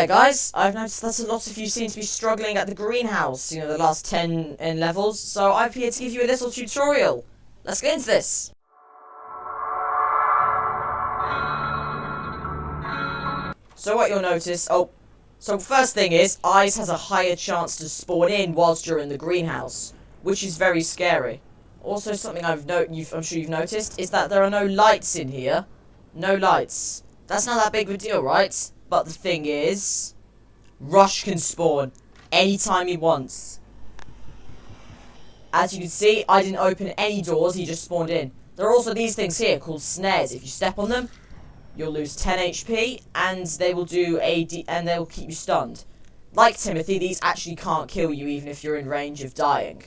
Alright guys, I've noticed that a lot of you seem to be struggling at the greenhouse, the last 10 in levels, so I'm here to give you a little tutorial. Let's get into this. So what you'll notice, so first thing is, Eyes has a higher chance to spawn in whilst you're in the greenhouse, which is very scary. Also, something I'm sure you've noticed, is that there are no lights in here. No lights. That's not that big of a deal, right? But the thing is, Rush can spawn anytime he wants. As you can see, I didn't open any doors, he just spawned in. There are also these things here called snares. If you step on them, you'll lose 10 HP, and they will they will keep you stunned. Like Timothy, these actually can't kill you even if you're in range of dying.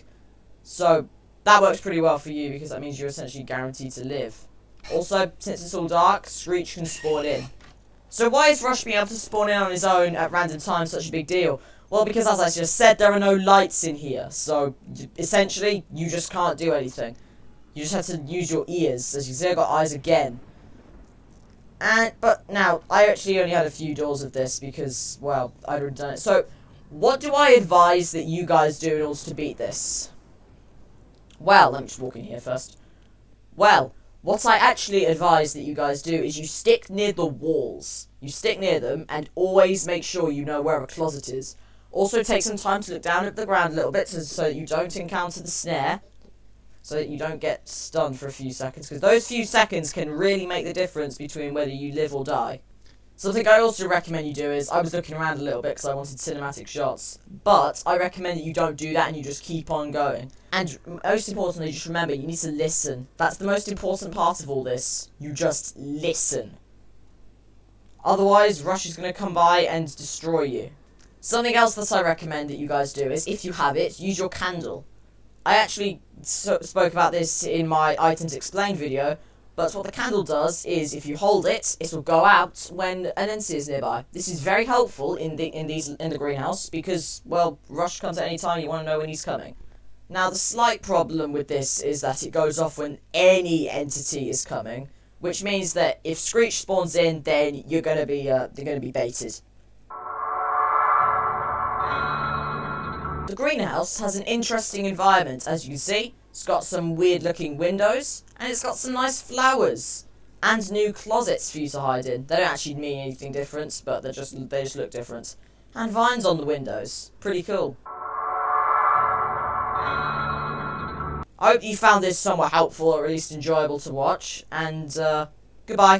So, that works pretty well for you, because that means you're essentially guaranteed to live. Also, since it's all dark, Screech can spawn in. So why is Rush being able to spawn in on his own at random times such a big deal? Well, because as I just said, there are no lights in here, so essentially, you just can't do anything. You just have to use your ears. As you see, I got eyes again. But now, I actually only had a few doors of this because, well, I'd already done it. So, what do I advise that you guys do in order to beat this? Well, let me just walk in here first. Well, what I actually advise that you guys do is you stick near the walls. You stick near them and always make sure you know where a closet is. Also take some time to look down at the ground a little bit so that you don't encounter the snare. So that you don't get stunned for a few seconds. Because those few seconds can really make the difference between whether you live or die. Something I also recommend you do is, I was looking around a little bit because I wanted cinematic shots, but I recommend that you don't do that and you just keep on going. And most importantly, just remember, you need to listen. That's the most important part of all this. You just listen. Otherwise, Rush is going to come by and destroy you. Something else that I recommend that you guys do is, if you have it, use your candle. I actually spoke about this in my Items Explained video, but what the candle does is, if you hold it, it will go out when an NC is nearby. This is very helpful in the greenhouse because, well, Rush comes at any time. You want to know when he's coming. Now, the slight problem with this is that it goes off when any entity is coming, which means that if Screech spawns in, then you're gonna be baited. The greenhouse has an interesting environment, as you can see. It's got some weird looking windows, and it's got some nice flowers, and new closets for you to hide in. They don't actually mean anything different, but they just look different. And vines on the windows. Pretty cool. I hope you found this somewhat helpful, or at least enjoyable to watch, and goodbye.